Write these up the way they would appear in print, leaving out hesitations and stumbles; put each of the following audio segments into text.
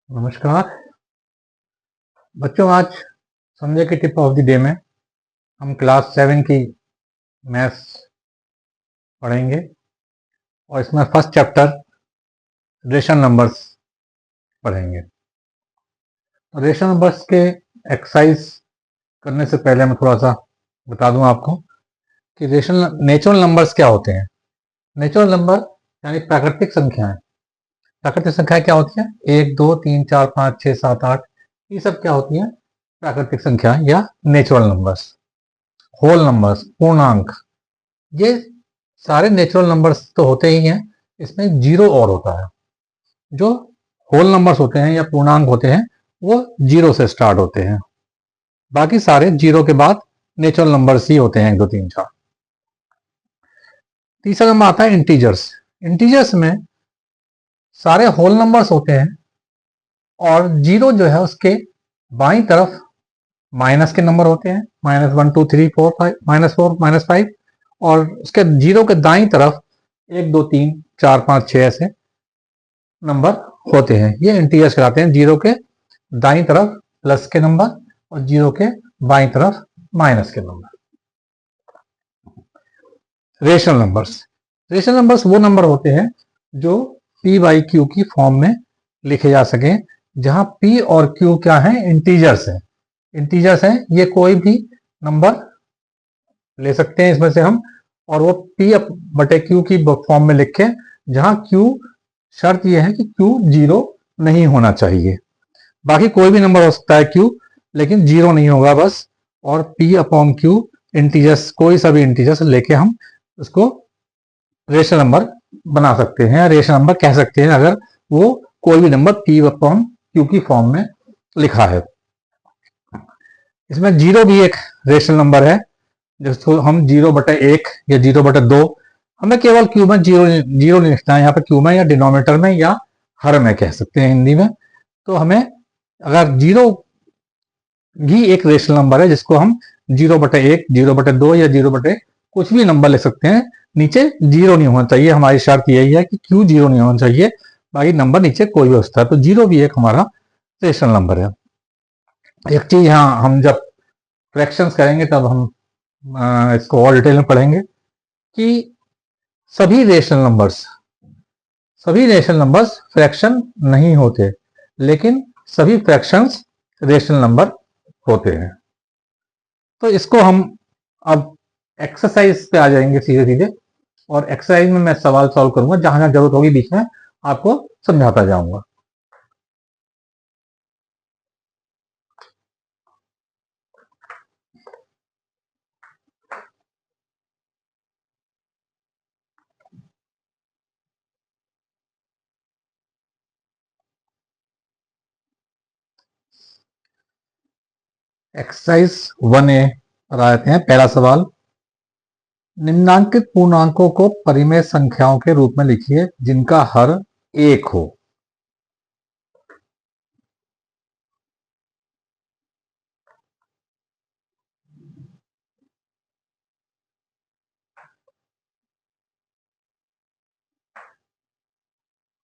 नमस्कार बच्चों। आज संडे के टिप ऑफ द डे में हम क्लास 7 की मैथ्स पढ़ेंगे और इसमें फर्स्ट चैप्टर रेशनल नंबर्स पढ़ेंगे। तो रेशनल नंबर्स के एक्सरसाइज करने से पहले मैं थोड़ा सा बता दूं आपको कि नेचुरल नंबर्स क्या होते हैं। नेचुरल नंबर यानी प्राकृतिक संख्याएं। प्राकृतिक संख्याएं क्या होती हैं? 1 2 3 4 5 6 7 8, ये सब क्या होती हैं? प्राकृतिक संख्याएं या नेचुरल नंबर्स। होल नंबर्स, पूर्णांक, ये सारे नेचुरल नंबर्स तो होते ही हैं, इसमें जीरो और होता है। जो होल नंबर्स होते हैं या पूर्णांक होते हैं वो जीरो से स्टार्ट होते हैं, बाकी सारे जीरो के बाद नेचुरल नंबर्स ही होते हैं, 1 2 3 4। तीसरा नंबर आता है इंटीजर्स। इंटीजर्स में सारे होल नंबर्स होते हैं और जीरो जो है उसके बाईं तरफ माइनस के नंबर होते हैं, -1 2 3 4 5, -4 -5, और उसके जीरो के दाईं तरफ 1 2 3 4 5 6 ऐसे नंबर होते हैं। ये इंटीजर्स कहलाते हैं। जीरो के दाईं तरफ प्लस के नंबर और जीरो के बाईं तरफ माइनस के number. Rational numbers. Rational numbers वो नंबर होते हैं जो p/q की फॉर्म में लिखे जा सके, जहां p और q क्या है? इंटीजर्स हैं। इंटीजर्स हैं, ये कोई भी नंबर ले सकते हैं इसमें से हम, और वो p/q की फॉर्म में लिखे, जहां q, शर्त यह है कि q जीरो नहीं होना चाहिए। बाकी कोई भी नंबर हो सकता है q, लेकिन जीरो नहीं होगा बस। और p/q इंटीजर्स, कोई सा भी इंटीजर्स लेके हम उसको रेशनल नंबर बना सकते हैं, रेशनल नंबर कह सकते हैं अगर वो कोई भी नंबर p/q की फॉर्म में लिखा है। इसमें जीरो भी एक रेशनल नंबर है, जिसको हम 0/1 या 0/2, हमें केवल क्यू में जीरो जीरो नहीं लिखना है, यहाँ पे क्यू में या डिनोमिनेटर में या हर में कह सकते हैं हिंदी में। तो हमें अगर जीरो भी एक रेशनल नंबर है, जिसको हम 0/1 0/2 या 0/ कुछ भी नंबर लिख सकते हैं। नीचे जीरो नहीं होना चाहिए, हमारी शर्त यही है कि क्यू जीरो नहीं होना चाहिए, बाकी नंबर नीचे कोई भी हो सकता है। तो जीरो भी एक हमारा रेशनल नंबर है। एक चीज यहाँ हम जब फ्रैक्शंस करेंगे तब हम इसको और डिटेल में पढ़ेंगे कि सभी रेशनल नंबर्स फ्रैक्शन नहीं होते, लेकिन सभी फ्रैक्शंस रेशनल नंबर होते हैं। तो इसको हम अब एक्सरसाइज पे आ जाएंगे सीधे सीधे, और एक्सरसाइज में मैं सवाल सॉल्व करूंगा, जहां जहां जरूरत होगी बीच में आपको समझाता जाऊंगा। एक्सरसाइज 1A पर आते हैं। पहला सवाल, निम्नांकित पूर्णांकों को परिमेय संख्याओं के रूप में लिखिए जिनका हर 1 हो।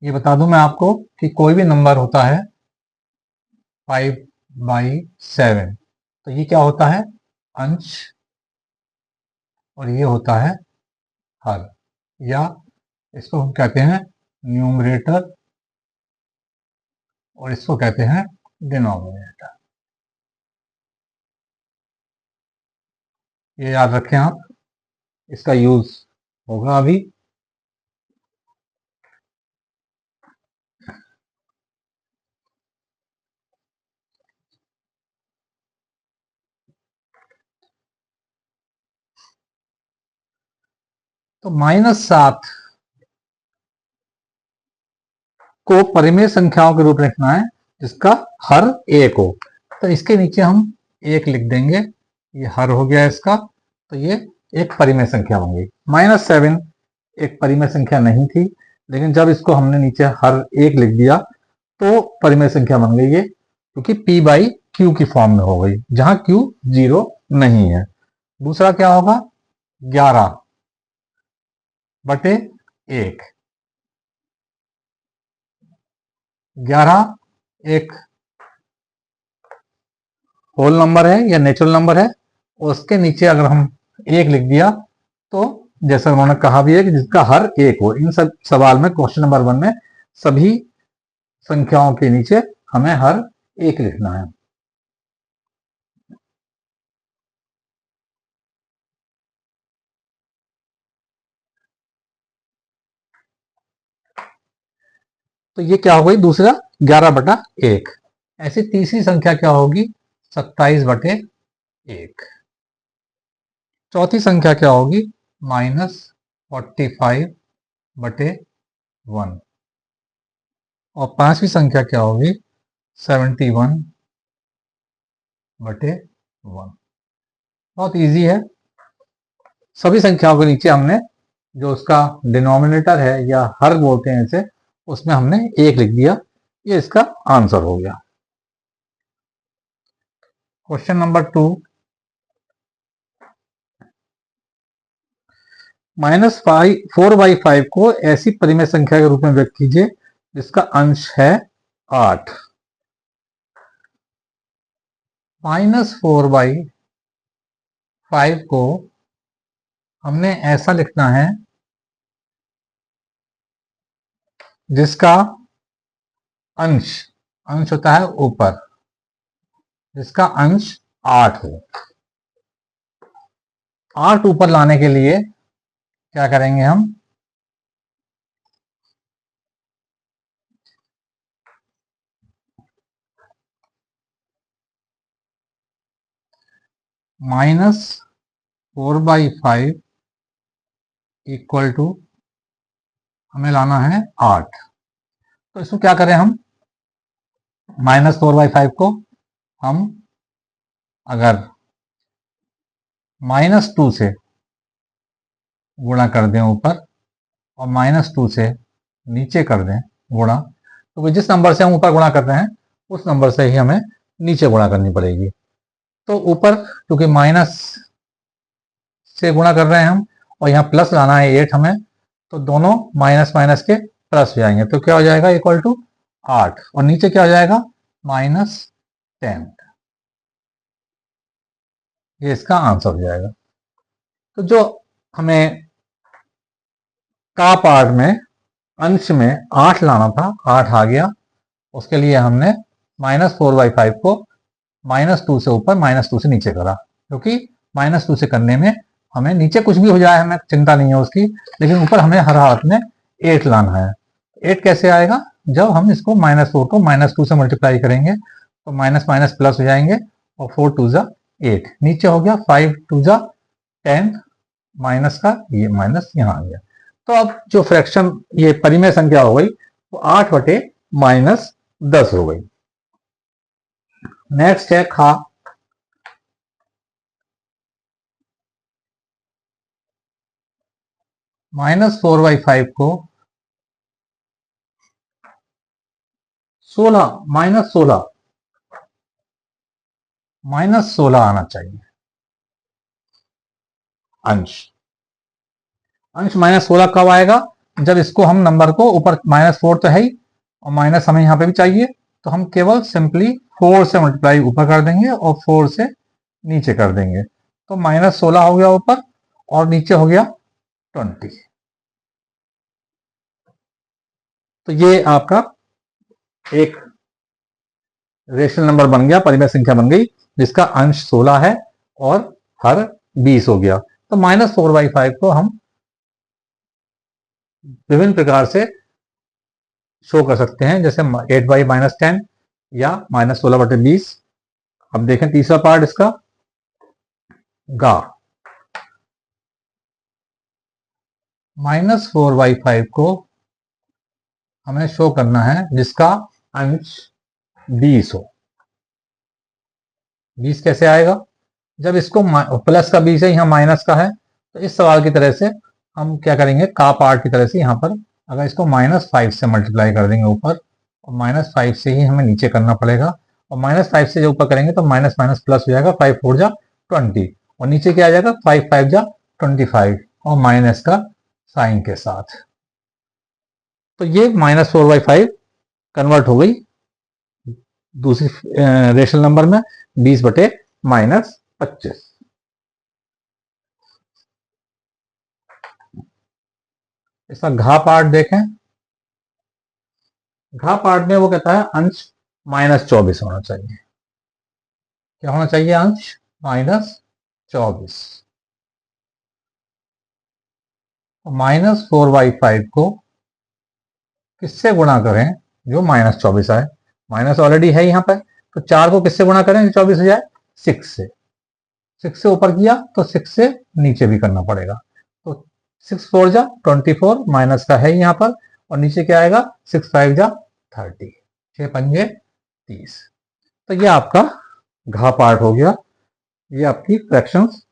ये बता दूं मैं आपको कि कोई भी नंबर होता है 5/7, तो ये क्या होता है? अंश, और ये होता है हर, या इसको हम कहते हैं न्यूमरेटर और इसको कहते हैं डिनोमिनेटर। ये याद रखें आप, इसका यूज होगा अभी। तो -7 को परिमेय संख्याओं के रूप में लिखना है जिसका हर 1 हो। तो इसके नीचे हम 1 लिख देंगे, ये हर हो गया इसका, तो ये एक परिमेय संख्या बन गई। -7 एक परिमेय संख्या नहीं थी, लेकिन जब इसको हमने नीचे हर 1 लिख दिया तो परिमेय संख्या बन गई है, क्योंकि p/q की फॉर्म में हो गई, जहां q जीरो नहीं है। दूसरा क्या होगा? 11/1। 11 एक होल नंबर है या नेचुरल नंबर है, उसके नीचे अगर हम एक लिख दिया तो जैसा उन्होंने कहा भी है कि जिसका हर एक हो। इन सब सवाल में क्वेश्चन नंबर 1 में सभी संख्याओं के नीचे हमें हर एक लिखना है। तो ये क्या हो गई, दूसरा 11/1। ऐसी तीसरी संख्या क्या होगी, 27/1। चौथी संख्या क्या होगी, -45/1। और पांचवी संख्या क्या होगी, 71/1। बहुत इजी है। सभी संख्याओं के नीचे हमने जो उसका डिनोमिनेटर है या हर बोलते हैं इसे, उसमें हमने एक लिख दिया। ये इसका आंसर हो गया। क्वेश्चन नंबर 2, -4/5 को ऐसी परिमेय संख्या के रूप में व्यक्त कीजिए जिसका अंश है 8। -4/5 को हमने ऐसा लिखना है जिसका अंश, अंश होता है ऊपर, जिसका अंश 8 हो। 8 ऊपर लाने के लिए क्या करेंगे हम, -4/5 इक्वल टू हमें लाना है 8। तो इसको क्या करें हम, -4/5 को हम अगर -2 से गुणा कर दें ऊपर और -2 से नीचे कर दें गुणा, तो जिस नंबर से हम ऊपर गुणा कर रहे हैं उस नंबर से ही हमें नीचे गुणा करनी पड़ेगी। तो ऊपर क्योंकि माइनस से गुणा कर रहे हैं हम और यहाँ प्लस लाना है 8 हमें, तो दोनों माइनस माइनस के प्लस हो जाएंगे। तो क्या हो जाएगा, इक्वल टू 8। और नीचे क्या हो जाएगा, -10। ये इसका आंसर हो जाएगा। तो जो हमें का पार्ट में अंश में 8 लाना था, 8 आ गया। उसके लिए हमने -4/5 को -2 से ऊपर -2 से नीचे करा, क्योंकि -2 से करने में हमें नीचे कुछ भी हो जाए हमें चिंता नहीं है उसकी, लेकिन ऊपर हमें हर हालत में 8 लाना है। 8 कैसे आएगा, जब हम इसको -4 को -2 से मल्टीप्लाई करेंगे तो माइनस माइनस प्लस हो जाएंगे और 4 2 जा 8, नीचे हो गया 5 2 जा 10, माइनस का ये माइनस यहाँ आ गया। तो अब जो फ्रैक्शन ये परिमेय संख्या हो गई वो 8/-10 हो गई। नेक्स्ट है खा। -4/5 को 16 -16 आना चाहिए अंश। अंश -16 कब आएगा, जब इसको हम नंबर को ऊपर -4 तो है ही और माइनस हमें यहां पे भी चाहिए, तो हम केवल सिंपली 4 से मल्टीप्लाई ऊपर कर देंगे और 4 से नीचे कर देंगे। तो -16 हो गया ऊपर और नीचे हो गया 20। तो ये आपका एक रेशनल नंबर बन गया, परिमेय संख्या बन गई जिसका अंश 16 है और हर 20 हो गया। तो -4/5 को हम विभिन्न प्रकार से शो कर सकते हैं, जैसे 8/-10 या -16/20। अब देखें तीसरा पार्ट इसका, गा। -4/5 को हमें शो करना है जिसका अंश 20 हो। 20 कैसे आएगा, जब इसको प्लस का 20 है, यहाँ माइनस का है, तो इस सवाल की तरह से हम क्या करेंगे, का पार्ट की तरह से यहाँ पर अगर इसको -5 से मल्टीप्लाई कर देंगे ऊपर और -5 से ही हमें नीचे करना पड़ेगा, और -5 से जो ऊपर करेंगे तो माइनस माइनस प्लस हो जाएगा, 5 4 जा 20 और नीचे क्या आ जाएगा, 5 5 जा 25 और माइनस का साइन के साथ। तो ये -4/5 कन्वर्ट हो गई दूसरी रेशनल नंबर में 20/-25। इसका घा पार्ट देखें। घा पार्ट में वो कहता है अंश -24 होना चाहिए। क्या होना चाहिए? अंश -24। -4/5 को किससे गुणा करें जो -24 आए? माइनस ऑलरेडी है यहाँ पर, तो 4 को किससे गुणा करें 24 हो जाए? 6 से। 6 से ऊपर किया तो 6 से नीचे भी करना पड़ेगा। तो 6 4 जा 24, माइनस का है यहाँ पर, और नीचे क्या आएगा? 6 5 जा 30, 6 पंजे 30। तो ये आपका घा पार्ट हो गया। ये आपकी फ्रैक्शंस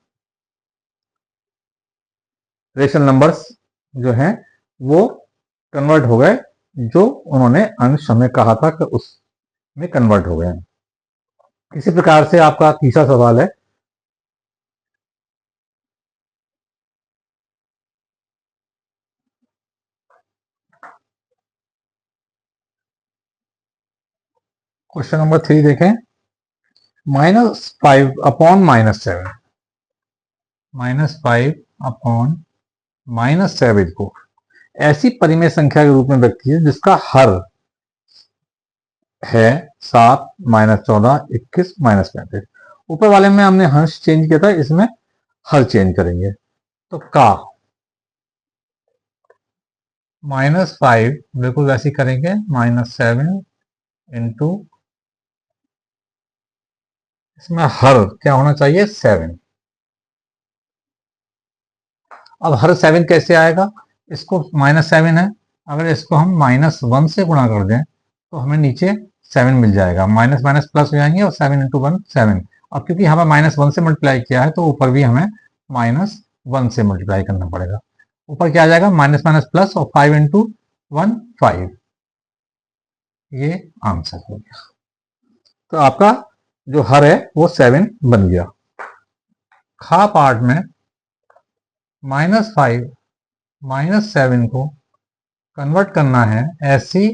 रेशनल नंबर्स जो हैं वो कन्वर्ट हो गए, जो उन्होंने अंश हमें कहा था कि उसमें कन्वर्ट हो गए। इसी प्रकार से आपका तीसरा सवाल है, क्वेश्चन नंबर 3 देखें। -5 अपॉन -7, -5 अपॉन -7 को ऐसी परिमेय संख्या के रूप में व्यक्त कीजिए जिसका हर है 7 -14 21 -35। ऊपर वाले में हमने हर्ष चेंज किया था, इसमें हर चेंज करेंगे। तो का -5 बिल्कुल वैसे ही करेंगे, -7 इंटू, इसमें हर क्या होना चाहिए? 7। अब हर 7 कैसे आएगा? इसको -7 है, अगर इसको हम -1 से गुणा कर दें तो हमें नीचे 7 मिल जाएगा। माइनस माइनस प्लस हो जाएंगे और 7 इंटू 1 7। अब क्योंकि हमें -1 से मल्टीप्लाई किया है तो ऊपर भी हमें -1 से मल्टीप्लाई करना पड़ेगा। ऊपर क्या आ जाएगा? माइनस माइनस प्लस, और 5 इंटू 1 5। ये आंसर हो गया। तो आपका जो हर है वो 7 बन गया। खा पार्ट में -5 -7 को कन्वर्ट करना है ऐसी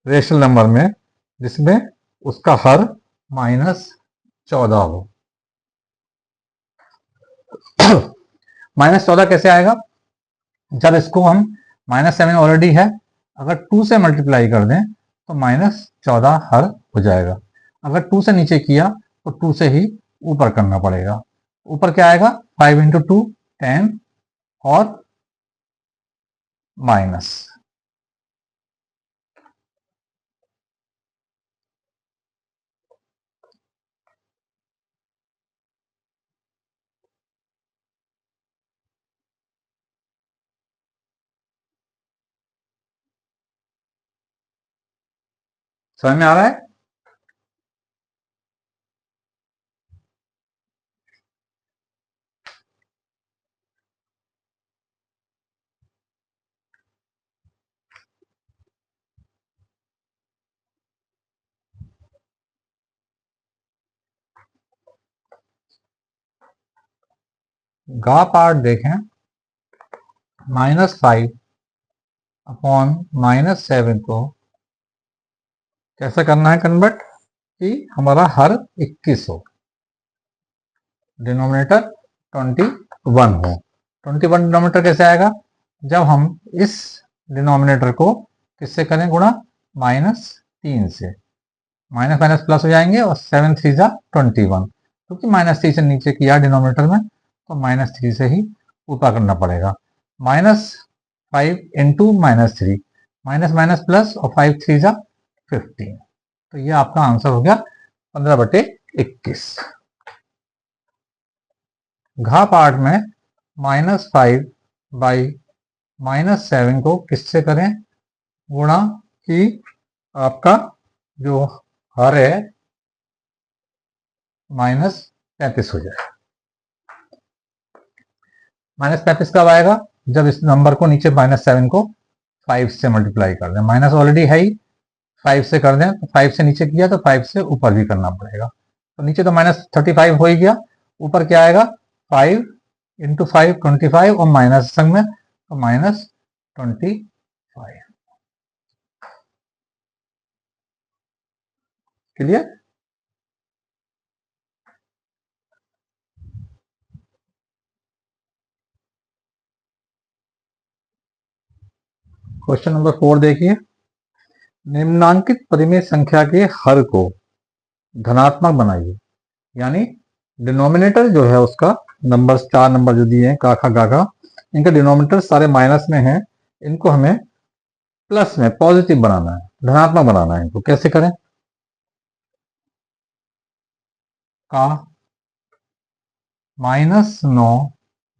रेशनल नंबर में जिसमें उसका हर -14 हो। -14 कैसे आएगा? जब इसको हम -7 ऑलरेडी है, अगर 2 से मल्टीप्लाई कर दें तो -14 हर हो जाएगा। अगर 2 से नीचे किया तो 2 से ही ऊपर करना पड़ेगा। ऊपर क्या आएगा? 5 इंटू 2 10 और माइनस। समझ में आ रहा है? गा पार्ट देखें। -5 अपॉन -7 को कैसे करना है कन्वर्ट कि हमारा हर 21 हो, डिनोमिनेटर 21 हो। 21 डिनोमिनेटर कैसे आएगा? जब हम इस डिनोमिनेटर को किससे करें गुणा? -3 से। माइनस माइनस प्लस हो जाएंगे और 7 3 जा 21, क्योंकि -3 से नीचे किया डिनोमिनेटर में तो -3 से ही ऊपर करना पड़ेगा। -5 इंटू -3, माइनस माइनस प्लस, और 5 3 जा 15। तो ये आपका आंसर हो गया 15/21। घा पार्ट में -5 बाई -7 को किससे करें गुणा कि आपका जो हर है -35 हो जाए। -35 कब आएगा? जब इस नंबर को नीचे -7 को 5 से मल्टीप्लाई कर दें। माइनस ऑलरेडी है ही, 5 से कर दें तो 5 से नीचे किया तो 5 से ऊपर भी करना पड़ेगा। तो नीचे तो -35 हो ही गया, ऊपर क्या आएगा? 5 इंटू 5 25, और माइनस संग में तो -25। क्लियर? क्वेश्चन नंबर 4 देखिए, निम्नांकित परिमेय संख्या के हर को धनात्मक बनाइए। यानी डिनोमिनेटर जो है उसका नंबर्स 4 नंबर जो दिए हैं काखा गाखा, इनका डिनोमिनेटर सारे माइनस में है, इनको हमें प्लस में पॉजिटिव बनाना है, धनात्मक बनाना है। इनको कैसे करें? का -9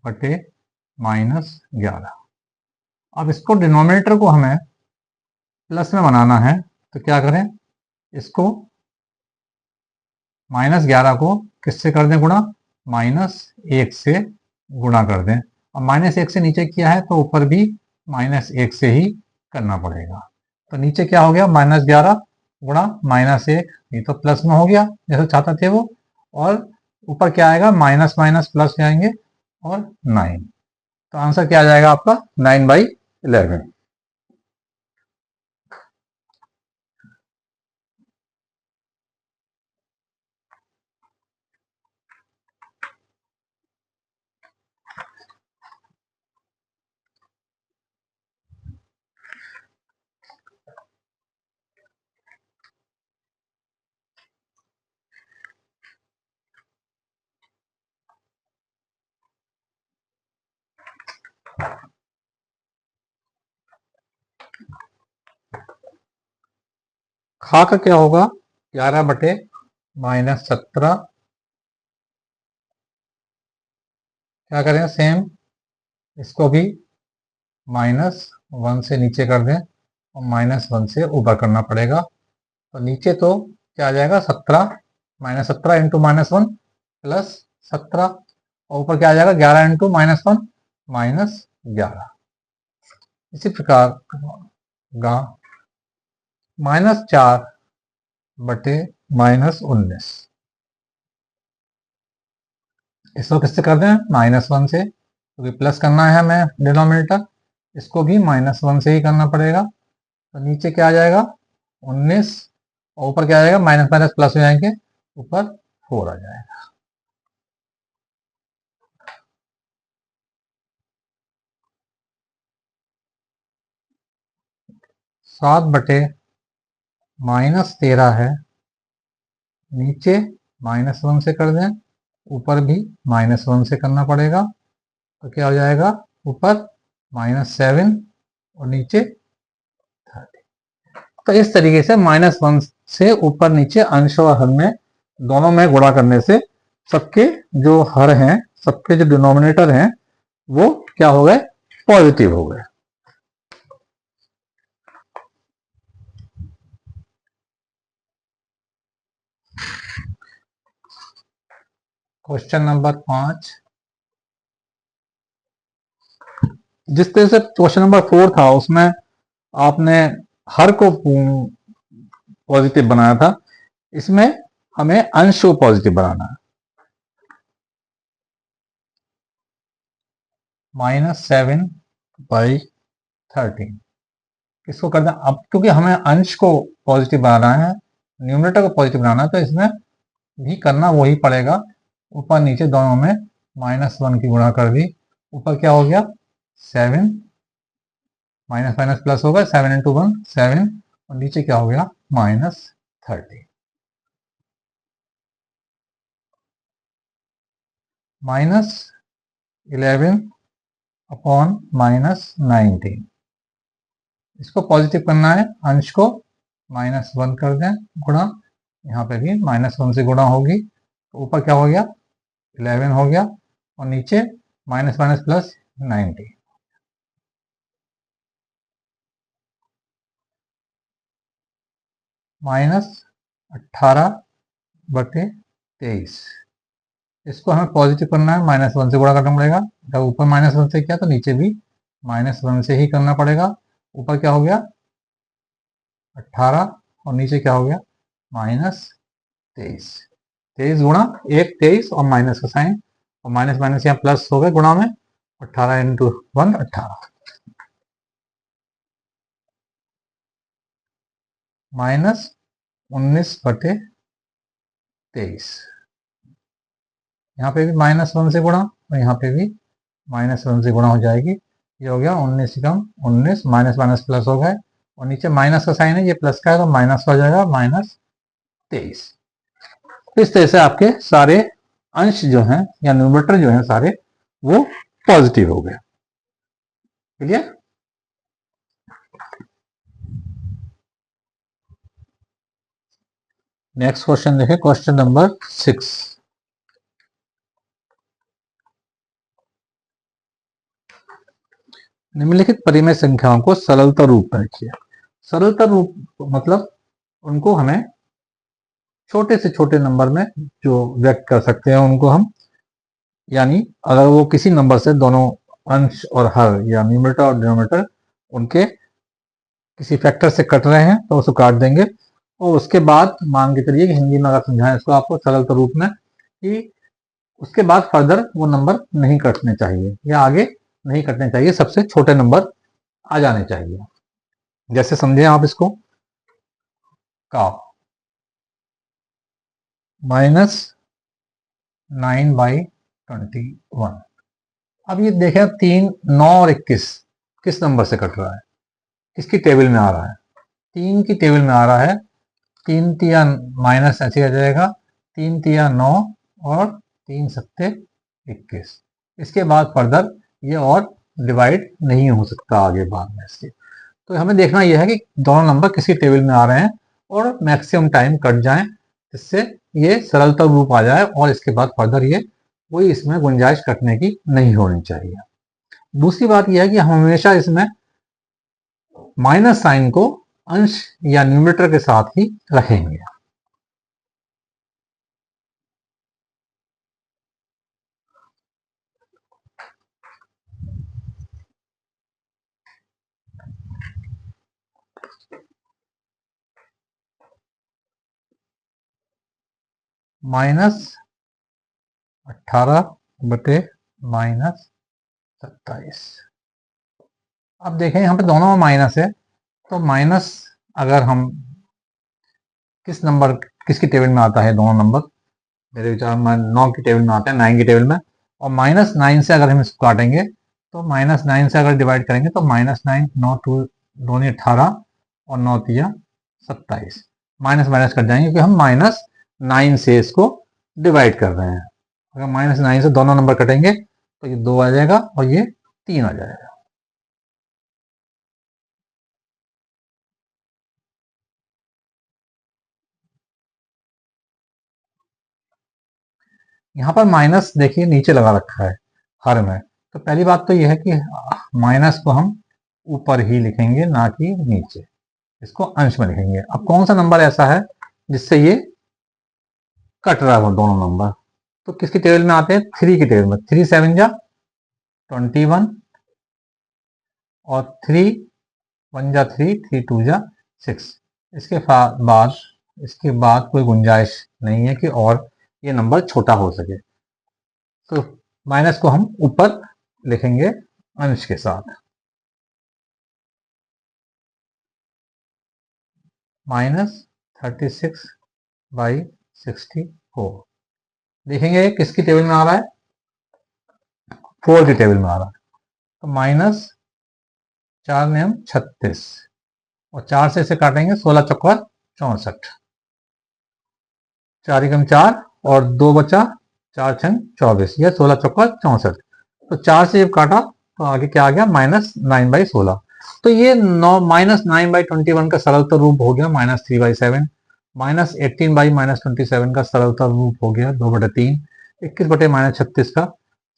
बटे -11। अब इसको डिनोमिनेटर को हमें प्लस में बनाना है, तो क्या करें? इसको -11 को किससे कर दें गुणा? -1 से गुणा कर दें। अब -1 से नीचे किया है तो ऊपर भी -1 से ही करना पड़ेगा। तो नीचे क्या हो गया? -11 गुणा -1, ये तो प्लस में हो गया जैसे चाहते थे वो, और ऊपर क्या आएगा? माइनस माइनस प्लस जाएंगे और 9। तो आंसर क्या आ जाएगा आपका? 9/11। खा का क्या होगा? 11 बटे -17। क्या करें? सेम इसको भी -1 से नीचे कर दें और -1 से ऊपर करना पड़ेगा। तो नीचे तो क्या आ जाएगा? 17, -17 इंटू -1 प्लस 17, और ऊपर क्या आ जाएगा? 11 इंटू -1 -11। इसी प्रकार -4 बटे -19, इसको किससे कर दें? -1 से, क्योंकि प्लस करना है हमें डिनोमिनेटर, इसको भी -1 से ही करना पड़ेगा। तो नीचे क्या आ जाएगा? 19, और ऊपर क्या आ जाएगा? माइनस माइनस प्लस हो जाएंगे, ऊपर 4 आ जाएगा। 7 बटे -13 है, नीचे -1 से कर दें, ऊपर भी -1 से करना पड़ेगा। तो क्या हो जाएगा? ऊपर -7 और नीचे 30। तो इस तरीके से -1 से ऊपर नीचे अंश और हर में दोनों में गुणा करने से सबके जो हर हैं, सबके जो डिनोमिनेटर हैं, वो क्या हो गए? पॉजिटिव हो गए। क्वेश्चन नंबर 5, जिस तरह से क्वेश्चन नंबर 4 था उसमें आपने हर को पॉजिटिव बनाया था, इसमें हमें अंश को पॉजिटिव बनाना है। -7/13 इसको कर दें। अब क्योंकि हमें अंश को पॉजिटिव बनाना है, न्यूमरेटर को पॉजिटिव बनाना है, तो इसमें भी करना वही पड़ेगा। ऊपर नीचे दोनों में -1 की गुणा कर दी, ऊपर क्या हो गया? 7, माइनस माइनस प्लस होगा, 7 इंटू 1 7, और नीचे क्या हो गया? -30। -11/-19, इसको पॉजिटिव करना है, अंश को -1 कर दें गुणा, यहाँ पे भी -1 से गुणा होगी, तो ऊपर क्या हो गया? 11 हो गया, और नीचे माइनस माइनस प्लस 90। -18/23, इसको हमें पॉजिटिव करना है, -1 से गुणा करना पड़ेगा। जब ऊपर -1 से किया तो नीचे भी -1 से ही करना पड़ेगा। ऊपर क्या हो गया? 18, और नीचे क्या हो गया? -23। 23 गुणा 1 23, और माइनस का साइन, और माइनस माइनस यहाँ प्लस हो गए गुणा में, 18 इंटू 1 18, 19/23। यहाँ पे भी -1 से गुणा और यहाँ पे भी -1 से गुणा हो जाएगी। ये हो गया 19 कम 19, माइनस माइनस प्लस हो गए और नीचे माइनस का साइन है, ये प्लस का है तो माइनस का हो जाएगा -23। इस तरह से आपके सारे अंश जो हैं या न्यूमरेटर जो हैं सारे वो पॉजिटिव हो गए। क्लियर? नेक्स्ट क्वेश्चन देखें, क्वेश्चन नंबर 6। निम्नलिखित परिमेय संख्याओं को सरलता रूप में लिखिए। सरलता रूप मतलब उनको हमें छोटे से छोटे नंबर में जो व्यक्त कर सकते हैं उनको हम, यानी अगर वो किसी नंबर से दोनों अंश और हर या न्यूमरेटर और डिनोमिनेटर उनके किसी फैक्टर से कट रहे हैं तो उसको काट देंगे और उसके बाद मान के चलिए कि हिंदी में अगर समझाएं इसको आपको सरलता रूप में कि उसके बाद फर्दर वो नंबर नहीं कटने चाहिए या आगे नहीं कटने चाहिए, सबसे छोटे नंबर आ जाने चाहिए। जैसे समझे आप इसको, का -9/21। अब ये देखें 3, 9 और 21 किस नंबर से कट रहा है, किसकी टेबल में आ रहा है? 3 की टेबल में आ रहा है। 3 तिया माइनस ऐसे आ जाएगा, 3 तिया 9 और 3 सत्ते 21। इसके बाद फर्दर ये और डिवाइड नहीं हो सकता आगे बाद में इसके। तो हमें देखना यह है कि दोनों नंबर किसी टेबल में आ रहे हैं और मैक्सिमम टाइम कट जाएं, जिससे ये सरलता रूप आ जाए और इसके बाद फर्दर ये कोई इसमें गुंजाइश कटने की नहीं होनी चाहिए। दूसरी बात यह है कि हम हमेशा इसमें माइनस साइन को अंश या न्यूमरेटर के साथ ही रखेंगे। -18/-27। अब देखें यहाँ पे दोनों में माइनस है, तो माइनस अगर हम किस नंबर किसकी टेबल में आता है, दोनों नंबर मेरे विचार में 9 की टेबल में आते हैं, 9 की टेबल में। और -9 से अगर हम इसको काटेंगे तो -9 से अगर डिवाइड करेंगे तो -9, 9 टू 18 और 9 तिया 27। माइनस माइनस कट जाएंगे क्योंकि हम -9 से इसको डिवाइड कर रहे हैं। अगर -9 से दोनों नंबर कटेंगे तो ये 2 आ जाएगा और ये 3 आ जाएगा। यहाँ पर माइनस देखिए नीचे लगा रखा है हर में, तो पहली बात तो यह है कि माइनस को हम ऊपर ही लिखेंगे ना कि नीचे, इसको अंश में लिखेंगे। अब कौन सा नंबर ऐसा है जिससे ये कट रहा है दोनों नंबर, तो किसकी टेबल में आते हैं? 3 की टेबल में। 3 7 जा 21 और 3 1 जा 3, 3 2 जा 6। इसके बाद कोई गुंजाइश नहीं है कि और ये नंबर छोटा हो सके, तो माइनस को हम ऊपर लिखेंगे अंश के साथ। -36/64 देखेंगे किसकी टेबल में आ रहा है? 4 की टेबल में आ रहा है, तो -4 में हम 36 और 4 से इसे काटेंगे, 16 चौका 64, 4 एकम 4 और 2 बचा, 4 छंग 24, यह 16 चौका 64। तो 4 से जब काटा तो आगे क्या आ गया? -9/16। तो ये -9/21 का सरलता रूप हो गया -3/7। -18/-27 का सरलता रूप हो गया 2/3। 21/-36 का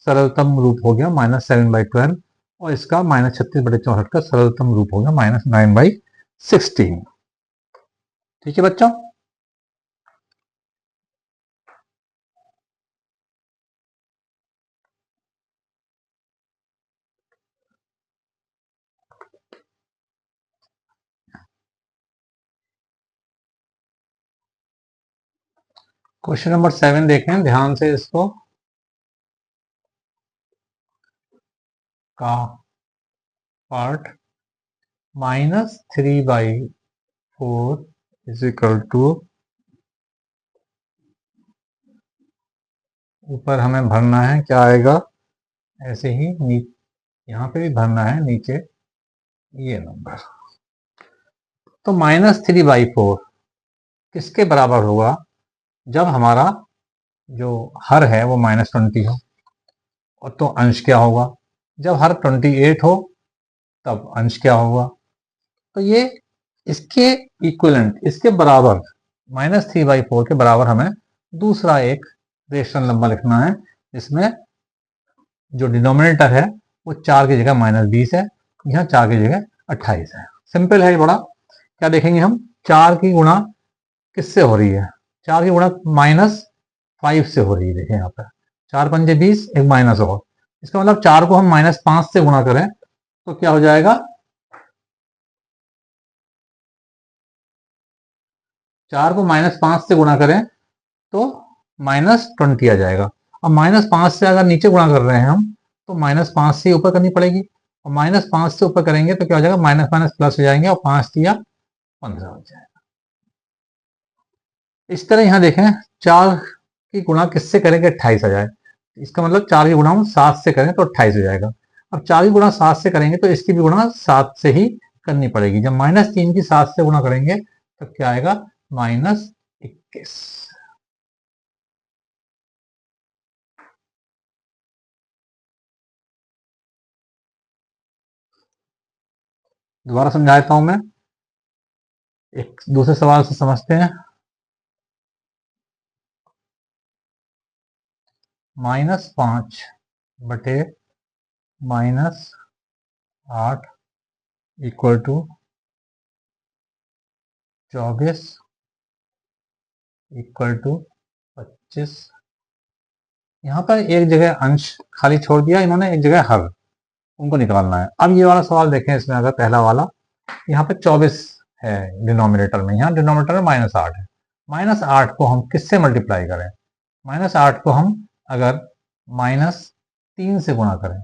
सरलतम रूप हो गया -7/12 और इसका -36/64 का सरलतम रूप हो गया -9/16। ठीक है बच्चों? क्वेश्चन नंबर 7 देखें ध्यान से इसको। का पार्ट -3/4 इज इक्वल टू, ऊपर हमें भरना है, क्या आएगा, ऐसे ही यहाँ पे भी भरना है नीचे ये नंबर। तो -3/4 किसके बराबर होगा, जब हमारा जो हर है वो -20 हो। और तो अंश क्या होगा, जब हर 28 हो तब अंश क्या होगा। तो ये इसके इक्विवेलेंट, इसके बराबर, -3/4 के बराबर हमें दूसरा एक रेशनल नंबर लिखना है, जिसमें जो डिनोमिनेटर है वो 4 की जगह -20 है, यहाँ 4 की जगह 28 है। सिंपल है बड़ा। क्या देखेंगे हम, 4 की गुणा किससे हो रही है, 4 की गुणा -5 से हो रही है। देखें यहाँ पर 4 पंजे 20, एक माइनस और, इसका मतलब 4 को हम -5 से गुणा करें तो क्या हो जाएगा, 4 को -5 से गुणा करें तो -20 आ जाएगा। अब -5 से अगर नीचे गुणा कर रहे हैं हम तो -5 से ऊपर करनी पड़ेगी, और -5 से ऊपर करेंगे तो क्या हो जाएगा, माइनस माइनस प्लस हो जाएंगे और 5 दिया 15 हो जाएगा। इस तरह यहाँ देखें, 4 की गुणा किससे करेंगे, 28 आ जाए, इसका मतलब 4 की गुणा हम 7 से करें तो 28 हो जाएगा। अब 4 की गुणा 7 से करेंगे तो इसकी भी गुणा 7 से ही करनी पड़ेगी। जब -3 की 7 से गुणा करेंगे तो क्या आएगा, -21। दोबारा समझा देता हूं मैं, एक दूसरे सवाल से समझते हैं। -5 बटे -8 इक्वल टू 24 इक्वल टू 25। यहाँ पर एक जगह अंश खाली छोड़ दिया इन्होंने, एक जगह हर, उनको निकालना है। अब ये वाला सवाल देखें, इसमें अगर पहला वाला, यहाँ पे 24 है डिनोमिनेटर में, यहाँ डिनोमिनेटर में -8 है। -8 को हम किससे मल्टीप्लाई करें, -8 को हम अगर -3 से गुणा करें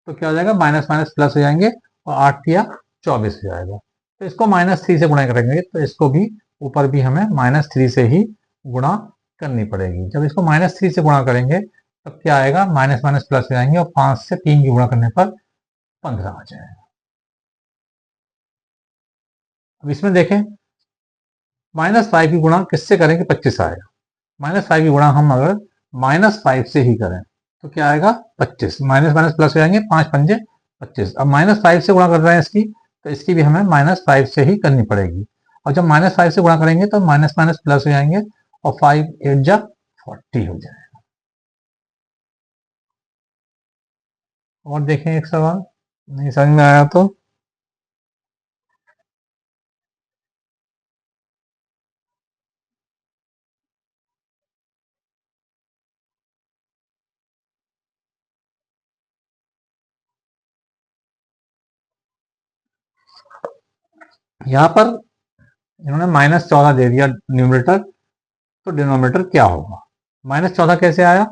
तो क्या हो जाएगा, माइनस माइनस प्लस हो जाएंगे और 8 या 24 हो जाएगा। तो इसको -3 से गुणा करेंगे तो इसको भी ऊपर भी हमें -3 से ही गुणा करनी पड़ेगी। जब इसको -3 से गुणा करेंगे तब क्या आएगा, माइनस माइनस प्लस हो जाएंगे और 5 से 3 की गुणा करने पर 15 आ जाएगा। अब इसमें देखें, -5 की गुणा किससे करेंगे, 25 आएगा। -5 की गुणा हम अगर -5 से ही करें तो क्या आएगा, 25, माइनस माइनस प्लस हो जाएंगे, 5 पंजे 25। अब -5 से गुणा कर रहे हैं इसकी, तो इसकी भी हमें -5 से ही करनी पड़ेगी। और जब -5 से गुणा करेंगे तो माइनस माइनस प्लस हो जाएंगे और 5 8 जा 40 हो जाएगा। और देखें एक सवाल, नहीं समझ में आया तो यहाँ पर इन्होंने -14 दे दिया न्यूमरेटर, तो डिनोमिनेटर क्या होगा। -14 कैसे आया,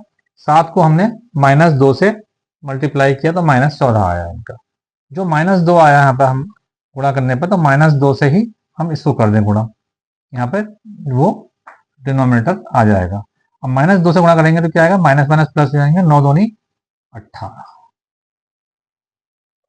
7 को हमने -2 से मल्टीप्लाई किया तो -14 आया इनका। जो -2 आया यहाँ पर हम गुणा करने पर, तो -2 से ही हम इसको कर दें गुणा, यहाँ पे वो डिनोमिनेटर आ जाएगा। अब -2 से गुणा करेंगे तो क्या आएगा, माइनस माइनस प्लस हो जाएंगे, 9 दूनी 18।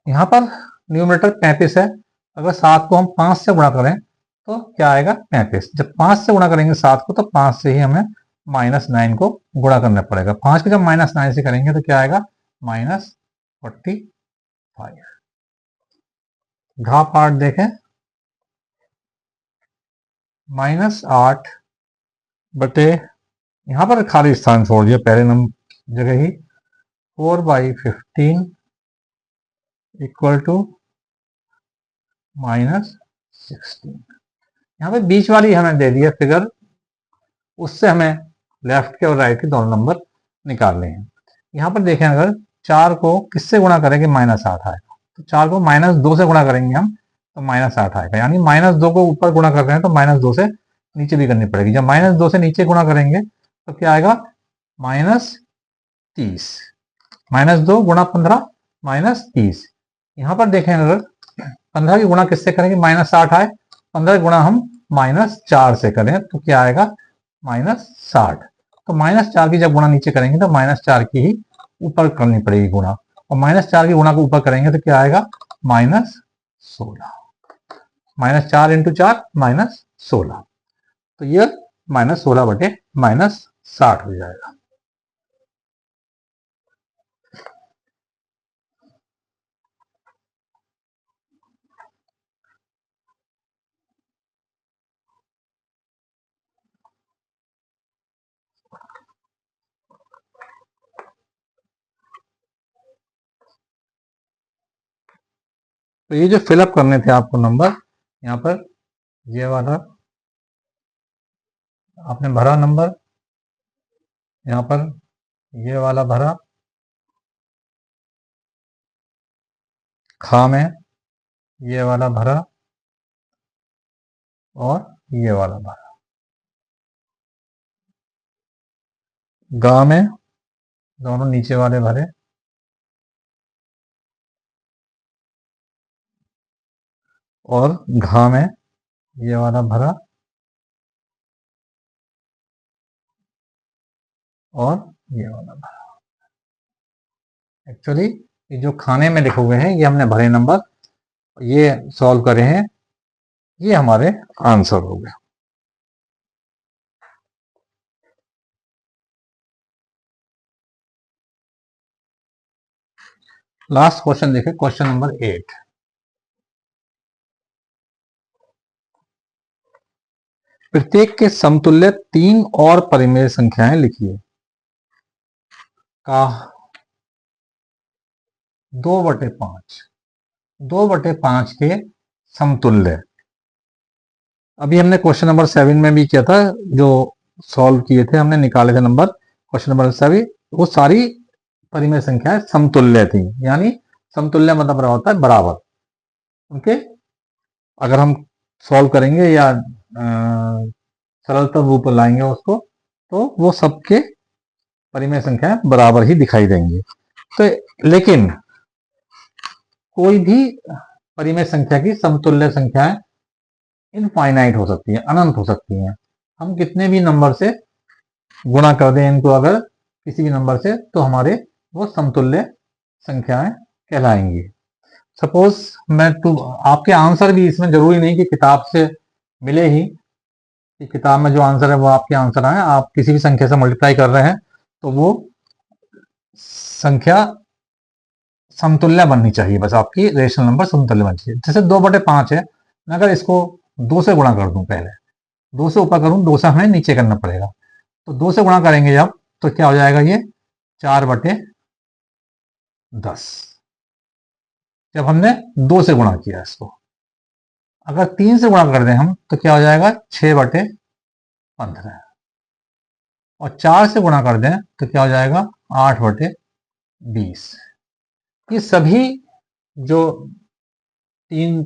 यहाँ पर न्यूमरेटर 35 है, अगर 7 को हम 5 से गुणा करें तो क्या आएगा, 35। जब 5 से गुणा करेंगे 7 को तो 5 से ही हमें -9 को गुणा करना पड़ेगा। 5 को जब -9 से करेंगे तो क्या आएगा, -45। घा पार्ट देखें, -8 बटे, यहाँ पर खाली स्थान छोड़ दिया पहले नंबर जगह ही, 4/15 इक्वल टू -16। यहाँ पे बीच वाली हमें दे दिया फिगर, उससे हमें लेफ्ट के और राइट के दोनों नंबर निकालने हैं। यहाँ पर देखें, अगर 4 को किससे गुणा करेंगे, -8 आएगा, तो 4 को -2 से गुणा करेंगे हम तो -8 आएगा। यानी -2 को ऊपर गुणा कर रहे हैं तो -2 से नीचे भी करनी पड़ेगी। जब -2 से नीचे गुणा करेंगे तो क्या आएगा, -30। -2 गुणा 15 -30। यहाँ पर देखें, अगर 15 की गुणा किससे करेंगे, -8 आए, 15 की गुणा हम -4 से करें तो क्या आएगा, -60। तो -4 की जब गुणा नीचे करेंगे तो -4 की ही ऊपर करनी पड़ेगी गुणा, और -4 की गुणा को ऊपर करेंगे तो क्या आएगा, -16। -4 × 4 -16, तो ये -16 बटे -60 हो जाएगा। तो ये जो फिलअप करने थे आपको नंबर, यहाँ पर ये वाला आपने भरा नंबर, यहाँ पर ये वाला भरा, खा में ये वाला भरा, और ये वाला भरा, गा में दोनों नीचे वाले भरे, और घा में ये वाला भरा, और ये वाला भरा। एक्चुअली ये जो खाने में लिखे हुए हैं ये हमने भरे नंबर, ये सॉल्व करे हैं, ये हमारे आंसर हो गए। लास्ट क्वेश्चन देखें, क्वेश्चन नंबर 8। प्रत्येक के समतुल्य 3 और परिमेय संख्याएं लिखिए। का 2/5, 2/5 के समतुल्य। अभी हमने क्वेश्चन नंबर 7 में भी किया था, जो सॉल्व किए थे हमने, निकाले थे नंबर, क्वेश्चन नंबर 7, वो सारी परिमेय संख्याएं समतुल्य थी, यानी समतुल्य मतलब रहा होता है बराबर उनके। अगर हम सॉल्व करेंगे या सरलतम रूप लाएंगे उसको, तो वो सबके परिमेय संख्याएं बराबर ही दिखाई देंगी। तो लेकिन कोई भी परिमेय संख्या की समतुल्य संख्याएं इनफाइनाइट हो सकती है, अनंत हो सकती हैं। हम कितने भी नंबर से गुणा कर दें इनको अगर किसी भी नंबर से, तो हमारे वो समतुल्य संख्याएं कहलाएंगी। सपोज मैं आपके आंसर भी इसमें जरूरी नहीं कि किताब से मिले ही, कि किताब में जो आंसर है वो आपके आंसर आए। आप किसी भी संख्या से मल्टीप्लाई कर रहे हैं तो वो संख्या समतुल्य बननी चाहिए, बस आपकी रेशनल नंबर समतुल्य बननी चाहिए। जैसे 2/5 है, मैं अगर इसको 2 से गुणा कर दूं, पहले 2 से ऊपर करूं, 2 से हमें नीचे करना पड़ेगा, तो 2 से गुणा करेंगे जब, तो क्या हो जाएगा, ये 4/10, जब हमने 2 से गुणा किया इसको। अगर 3 से गुणा कर दें हम तो क्या हो जाएगा, 6/15, और 4 से गुणा कर दें तो क्या हो जाएगा, 8/20। ये सभी जो 3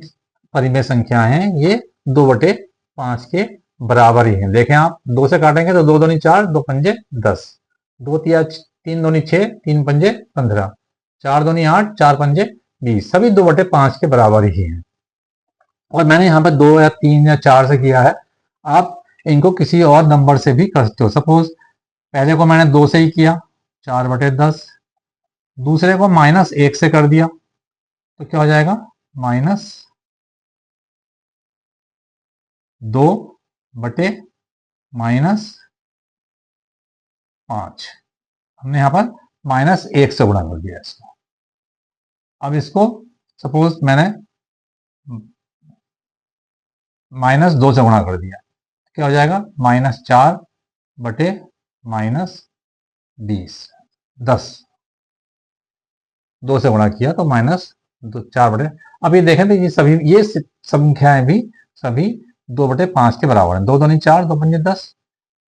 परिमेय संख्या हैं ये 2/5 के बराबर ही हैं। देखें आप, 2 से काटेंगे तो 2 दूनी 4, 2 पंजे 10, 2 तिया 3 दूनी 6, 3 पंजे 15, 4 दूनी 8, 4 पंजे 20, सभी 2/5 के बराबर ही हैं। और मैंने यहाँ पर 2 या 3 या 4 से किया है, आप इनको किसी और नंबर से भी कर सकते हो। सपोज पहले को मैंने 2 से ही किया, 4/10, दूसरे को -1 से कर दिया तो क्या हो जाएगा, -2/-5, हमने यहाँ पर -1 से गुणा कर दिया इसको। अब इसको सपोज मैंने -2 से गुणा कर दिया, क्या हो जाएगा, -4/-20, 10, 2 से गुणा किया तो -4/। अब ये देखें तो ये संख्याएं भी सभी 2/5 के बराबर हैं। 2 दूनी 4, 2 पंजे 10,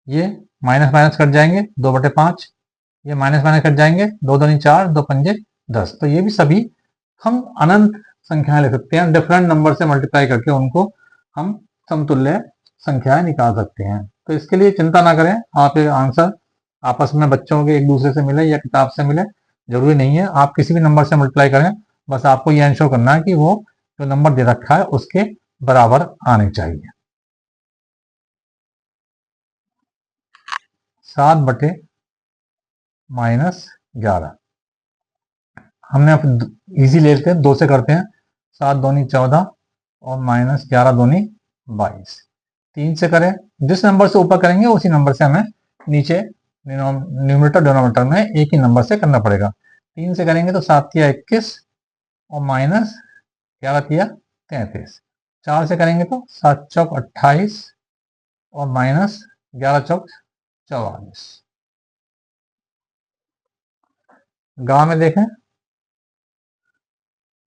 ये माइनस माइनस कट जाएंगे, 2/5, ये माइनस माइनस कट जाएंगे, 2 दूनी 4, 2 पंजे 10। तो ये भी सभी हम अनंत संख्याएं ले सकते हैं, डिफरेंट नंबर से मल्टीप्लाई करके उनको हम समतुल्य संख्याएं निकाल सकते हैं। तो इसके लिए चिंता ना करें, आप आंसर आपस में बच्चों के एक दूसरे से मिले या किताब से मिले, जरूरी नहीं है आप किसी भी नंबर से मल्टीप्लाई करें, बस आपको यह इंश्योर करना है कि वो जो नंबर दे रखा है उसके बराबर आने चाहिए। 7/-11। हमने अब इजी ले लेते हैं, 2 से करते हैं। 7 दूनी 14 और -11 दूनी 22। 3 से करें, जिस नंबर से ऊपर करेंगे उसी नंबर से हमें नीचे न्यूमरेटर डिनोमिनेटर में एक ही नंबर से करना पड़ेगा। 3 से करेंगे तो 7 तिया 21 और -11 तिया 33। 4 से करेंगे तो 7 चौक 28 और -11 चौक 44। गा में देखें,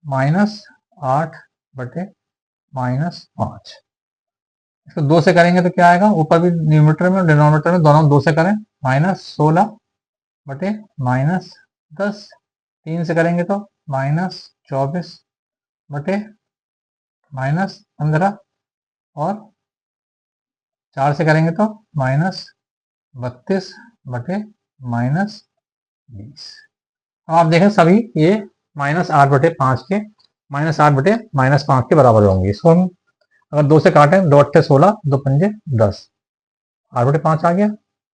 -8/-5। इसको 2 से करेंगे तो क्या आएगा, ऊपर भी न्यूमरेटर में और डिनोमिनेटर में दोनों 2 से करें, -16/-10। 3 से करेंगे तो -24/-15 और 4 से करेंगे तो -32/-20। अब आप देखें सभी ये -8/5 के -8/-5 के बराबर होंगे। इसको हम अगर 2 से काटें, 2 अट्ठे 16, 2 पंजे 10, 8/5 आ गया।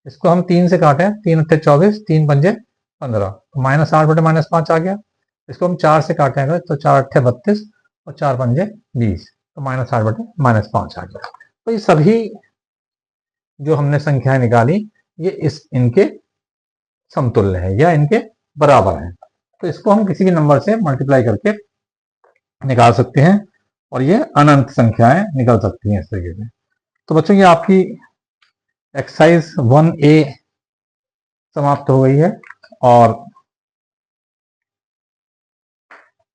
इसको हम 3 से काटें, 3 अट्ठे 24, 3 पंजे 15, तो -8/-5 आ गया। इसको हम 4 से काटेंगे तो 4 अट्ठे 32 और 4 पंजे 20, तो -8/-5 आ गया। तो ये सभी जो हमने संख्याएं निकाली ये इनके समतुल्य है या इनके बराबर है। तो इसको हम किसी भी नंबर से मल्टीप्लाई करके निकाल सकते हैं और ये अनंत संख्याएं निकल सकती हैं इस तरीके से। तो बच्चों ये आपकी एक्सरसाइज 1A समाप्त हो गई है और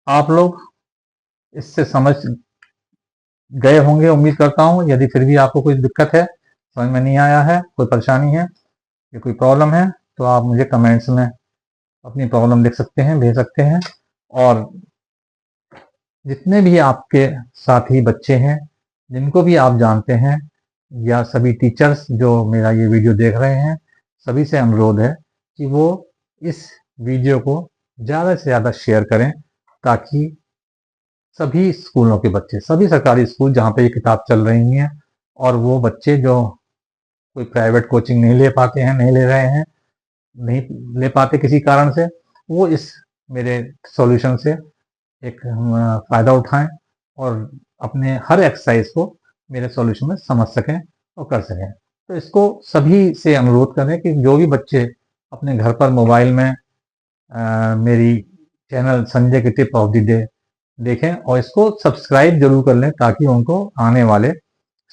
आप लोग इससे समझ गए होंगे उम्मीद करता हूं। यदि फिर भी आपको कोई दिक्कत है, समझ में नहीं आया है, कोई परेशानी है या कोई प्रॉब्लम है तो आप मुझे कमेंट्स में अपनी प्रॉब्लम लिख सकते हैं, भेज सकते हैं। और जितने भी आपके साथी बच्चे हैं जिनको भी आप जानते हैं या सभी टीचर्स जो मेरा ये वीडियो देख रहे हैं, सभी से अनुरोध है कि वो इस वीडियो को ज़्यादा से ज़्यादा शेयर करें ताकि सभी स्कूलों के बच्चे, सभी सरकारी स्कूल जहाँ पे ये किताब चल रही हैं और वो बच्चे जो कोई प्राइवेट कोचिंग नहीं ले पाते हैं, नहीं ले रहे हैं, नहीं ले पाते किसी कारण से, वो इस मेरे सॉल्यूशन से एक फ़ायदा उठाएं और अपने हर एक्सरसाइज को मेरे सॉल्यूशन में समझ सकें और कर सकें। तो इसको सभी से अनुरोध करें कि जो भी बच्चे अपने घर पर मोबाइल में मेरी चैनल संजय की टिप ऑफ द डे देखें और इसको सब्सक्राइब जरूर कर लें ताकि उनको आने वाले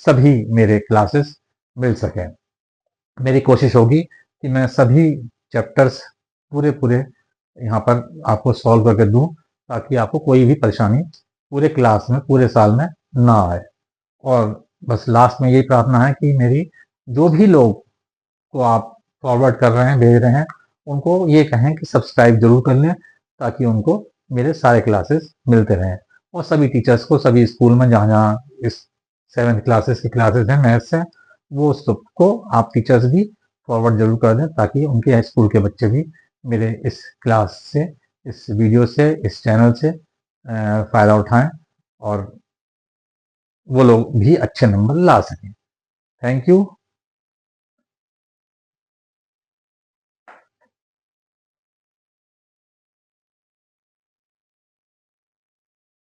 सभी मेरे क्लासेस मिल सकें। मेरी कोशिश होगी कि मैं सभी चैप्टर्स पूरे यहाँ पर आपको सॉल्व करके दूं ताकि आपको कोई भी परेशानी पूरे क्लास में, पूरे साल में ना आए। और बस लास्ट में यही प्रार्थना है कि मेरी जो भी लोग को आप फॉरवर्ड कर रहे हैं, भेज रहे हैं, उनको ये कहें कि सब्सक्राइब जरूर कर लें ताकि उनको मेरे सारे क्लासेस मिलते रहें। और सभी टीचर्स को सभी स्कूल में जहाँ जहाँ इस 7th क्लासेस की क्लासेस हैं, मैथ्स हैं, वो सबको आप टीचर्स भी फॉरवर्ड जरूर कर दें ताकि उनके स्कूल के बच्चे भी मेरे इस क्लास से, इस वीडियो से, इस चैनल से फ़ायदा उठाएं और वो लोग भी अच्छे नंबर ला सकें। Thank you.